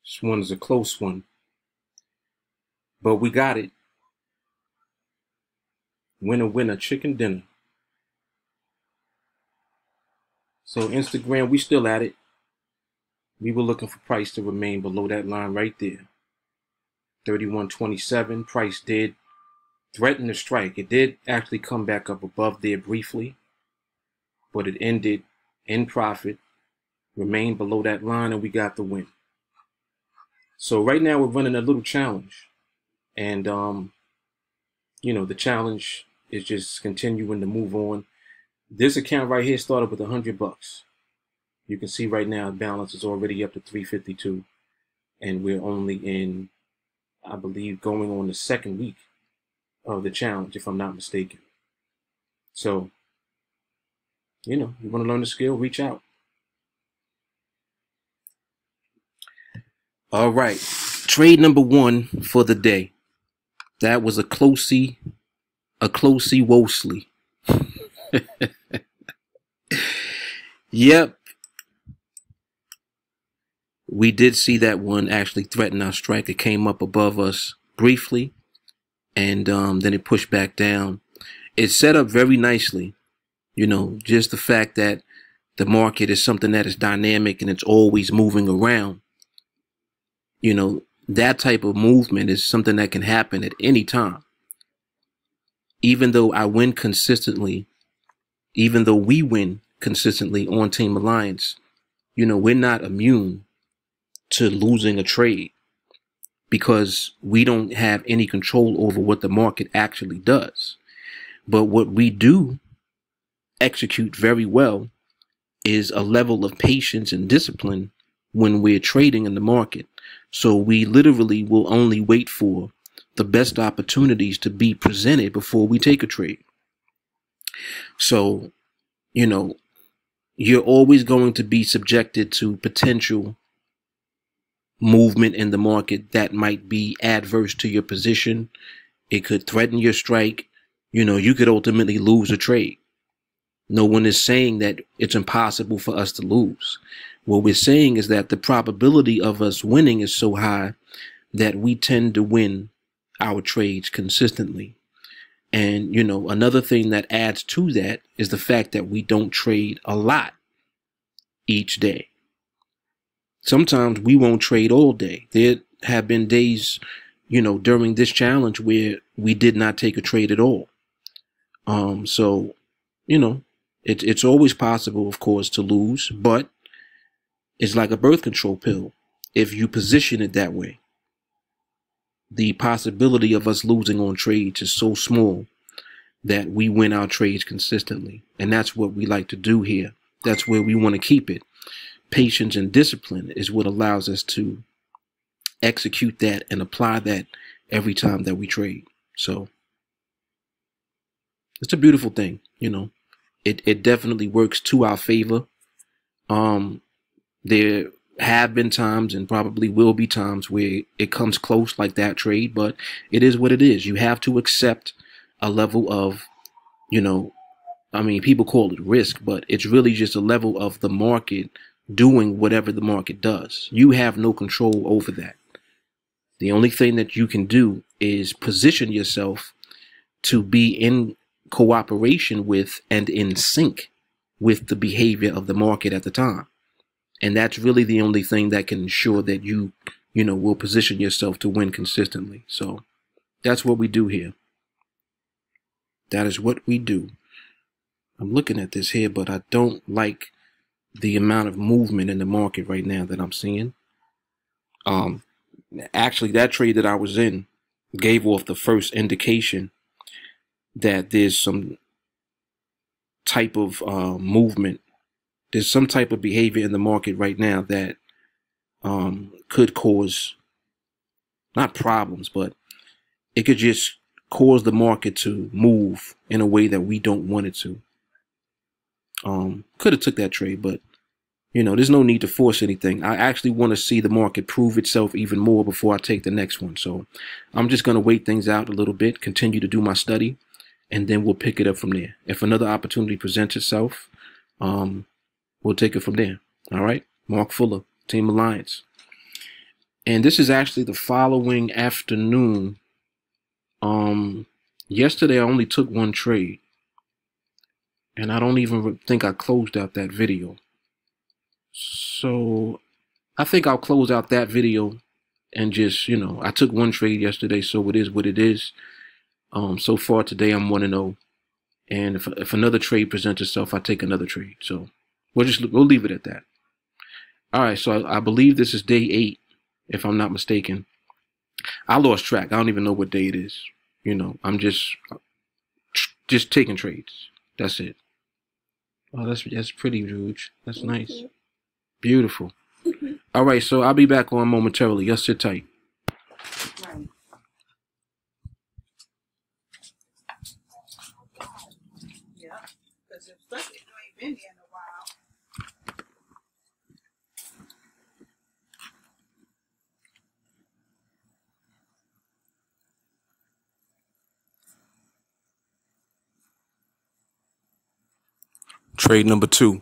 This one is a close one, but we got it. Winner, winner, chicken dinner. So Instagram, we still at it. We were looking for price to remain below that line right there. 31.27. Price did threaten to strike. It did actually come back up above there briefly, but it ended in profit, remained below that line, and we got the win. So right now we're running a little challenge, and you know, the challenge is just continuing to move on. This account right here started with $100. You can see right now the balance is already up to 352, and we're only in, I believe, going on the second week of the challenge, if I'm not mistaken. So, you know, you want to learn the skill, reach out. All right, trade number one for the day. That was a closey Wosley. Yep. We did see that one actually threaten our strike. It came up above us briefly, and then it pushed back down. It's set up very nicely. You know, just the fact that the market is something that is dynamic and it's always moving around. You know, that type of movement is something that can happen at any time. Even though I win consistently, even though we win consistently on TeamAlliance, you know, we're not immune to losing a trade because we don't have any control over what the market actually does. But what we do execute very well is a level of patience and discipline when we're trading in the market. So we literally will only wait for the best opportunities to be presented before we take a trade. So, you know, you're always going to be subjected to potential movement in the market that might be adverse to your position. It could threaten your strike. You know, you could ultimately lose a trade. No one is saying that it's impossible for us to lose. What we're saying is that the probability of us winning is so high that we tend to win our trades consistently. And, you know, another thing that adds to that is the fact that we don't trade a lot each day. Sometimes we won't trade all day. There have been days, you know, during this challenge where we did not take a trade at all. So, you know, it's always possible, of course, to lose, but it's like a birth control pill. If you position it that way, the possibility of us losing on trades is so small that we win our trades consistently. And that's what we like to do here. That's where we want to keep it. Patience and discipline is what allows us to execute that and apply that every time that we trade. So it's a beautiful thing, you know. It definitely works to our favor. There have been times and probably will be times where it comes close like that trade, but it is what it is. You have to accept a level of, you know, I mean, people call it risk, but it's really just a level of the market doing whatever the market does. You have no control over that. The only thing that you can do is position yourself to be in cooperation with and in sync with the behavior of the market at the time. And that's really the only thing that can ensure that you know, will position yourself to win consistently. So that's what we do here. That is what we do. I'm looking at this here, but I don't like the amount of movement in the market right now that I'm seeing. Actually, that trade that I was in gave off the first indication that there's some type of movement. There's some type of behavior in the market right now that could cause, not problems, but it could just cause the market to move in a way that we don't want it to. Could have took that trade, but you know, there's no need to force anything. I actually want to see the market prove itself even more before I take the next one. So I'm just going to wait things out a little bit, continue to do my study, and then we'll pick it up from there. If another opportunity presents itself, we'll take it from there. All right. Mark Fuller, TeamAlliance. And this is actually the following afternoon. Yesterday I only took one trade, and I don't even think I closed out that video. So I think I'll close out that video and just, you know, I took one trade yesterday, so it is what it is. So far today I'm 1-0, and if another trade presents itself, I take another trade. So we'll leave it at that. All right, so I believe this is day 8, if I'm not mistaken. I lost track. I don't even know what day it is. You know, I'm just taking trades. That's it. Oh, that's pretty, Rouge. That's nice. Beautiful. All right, so I'll be back on momentarily. Y'all sit tight. Right. Yeah, because especially if you ain't been there in a while. Trade number 2.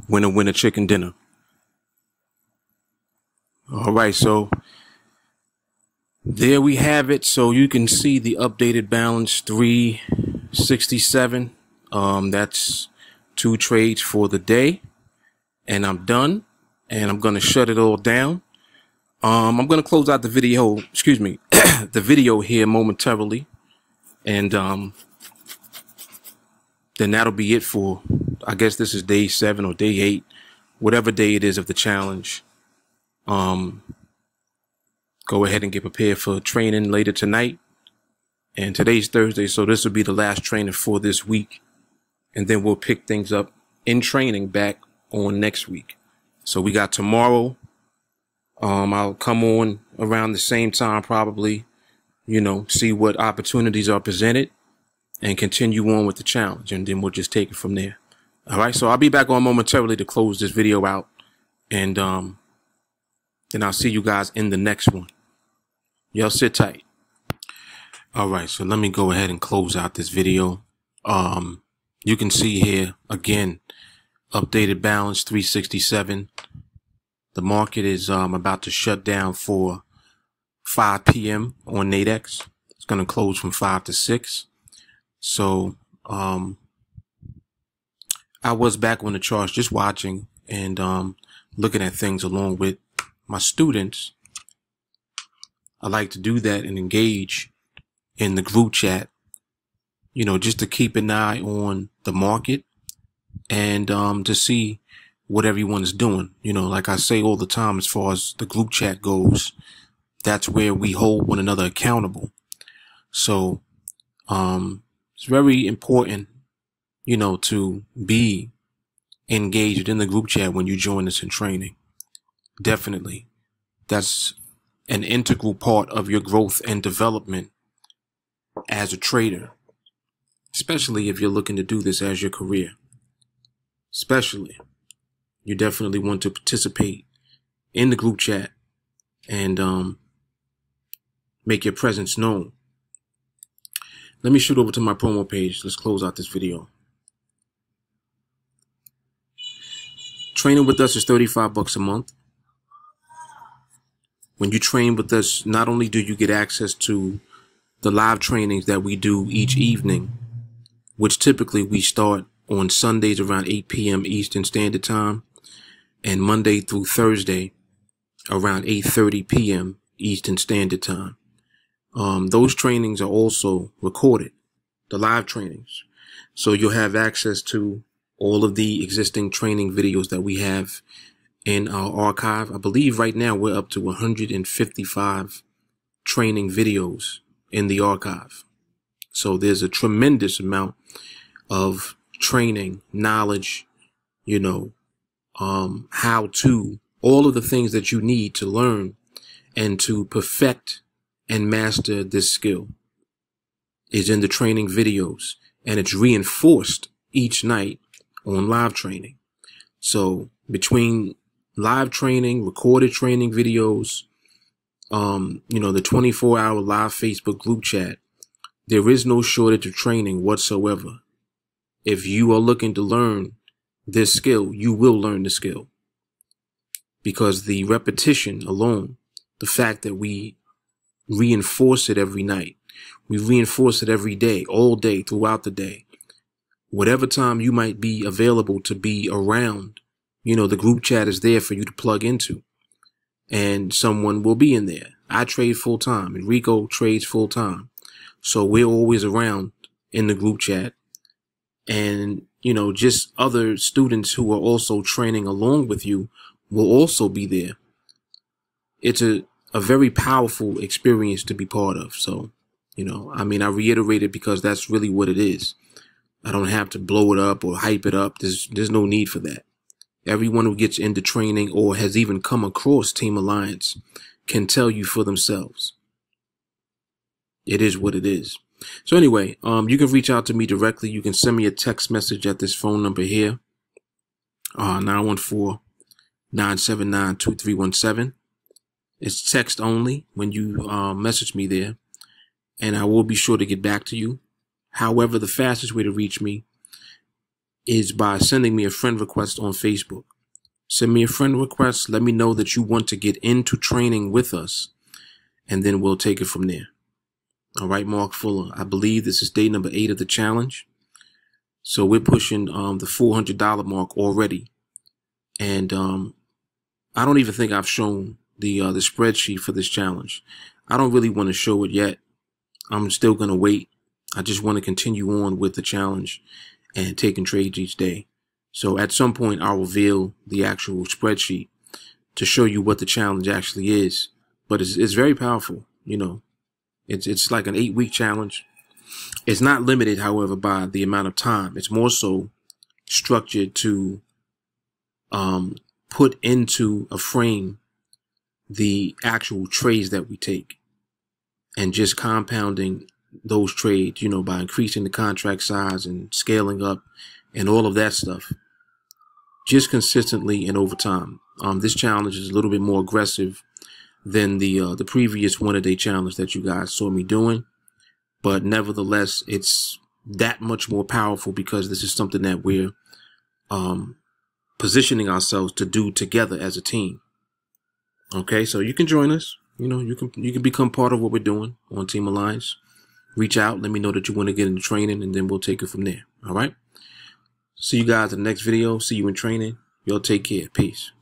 Winner, winner, chicken dinner. All right, so there we have it. So you can see the updated balance, 367. That's 2 trades for the day, and I'm done. And I'm gonna shut it all down. I'm gonna close out the video. Excuse me, the video here momentarily, and then that'll be it for. I guess this is day 7 or day 8, whatever day it is of the challenge. Go ahead and get prepared for training later tonight. And today's Thursday, so this will be the last training for this week. And then we'll pick things up in training back on next week. So we got tomorrow. I'll come on around the same time probably, you know, see what opportunities are presented and continue on with the challenge. And then we'll just take it from there. All right, so I'll be back on momentarily to close this video out. And then I'll see you guys in the next one. Y'all sit tight. All right, so let me go ahead and close out this video. You can see here, again, updated balance 367. The market is about to shut down for 5 p.m. on NADEX. It's going to close from 5 to 6. So I was back on the charts just watching and looking at things along with my students. I like to do that and engage in the group chat, you know, just to keep an eye on the market and to see what everyone is doing. You know, like I say all the time, as far as the group chat goes, that's where we hold one another accountable. So it's very important, you know, to be engaged in the group chat when you join us in training. Definitely. That's an integral part of your growth and development as a trader, especially if you're looking to do this as your career. Especially, you definitely want to participate in the group chat and make your presence known. Let me shoot over to my promo page. Let's close out this video. Training with us is $35 a month. When you train with us, not only do you get access to the live trainings that we do each evening, which typically we start on Sundays around 8 p.m. Eastern Standard Time, and Monday through Thursday around 8:30 p.m. Eastern Standard Time. Those trainings are also recorded, the live trainings. So you'll have access to all of the existing training videos that we have in our archive. I believe right now we're up to 155 training videos in the archive. So there's a tremendous amount of training, knowledge, you know, how to, all of the things that you need to learn and to perfect and master this skill is in the training videos, and it's reinforced each night on live training. So between live training, recorded training videos, you know, the 24-hour live Facebook group chat, there is no shortage of training whatsoever if you are looking to learn this skill, you will learn the skill, because the repetition alone, the fact that we reinforce it every night, we reinforce it every day, all day, throughout the day, whatever time you might be available to be around, the group chat is there for you to plug into, and someone will be in there. I trade full time, Enrico trades full time. So we're always around in the group chat, and, just other students who are also training along with you will also be there. It's a very powerful experience to be part of. So, I reiterate it because that's really what it is. I don't have to blow it up or hype it up. There's no need for that. Everyone who gets into training or has even come across TeamAlliance can tell you for themselves. It is what it is. So anyway, you can reach out to me directly. You can send me a text message at this phone number here, 914-979-2317. It's text only when you message me there, and I will be sure to get back to you. However, the fastest way to reach me is by sending me a friend request on Facebook. Send me a friend request. Let me know that you want to get into training with us, and then we'll take it from there. All right, Mark Fuller. I believe this is day number 8 of the challenge. So we're pushing the $400 mark already. And I don't even think I've shown the spreadsheet for this challenge. I don't really want to show it yet. I'm still going to wait. I just want to continue on with the challenge and taking trades each day. So at some point, I'll reveal the actual spreadsheet to show you what the challenge actually is. But it's very powerful, It's like an 8-week challenge. It's not limited, however, by the amount of time. It's more so structured to put into a frame the actual trades that we take, and just compounding those trades, by increasing the contract size and scaling up and all of that stuff, just consistently and over time. This challenge is a little bit more aggressive than the previous one-a-day challenge that you guys saw me doing. But nevertheless, it's that much more powerful because this is something that we're positioning ourselves to do together as a team. Okay, so you can join us. You can become part of what we're doing on TeamAlliance. Reach out, let me know that you want to get into training, and then we'll take it from there. All right. See you guys in the next video. See you in training. Y'all take care. Peace.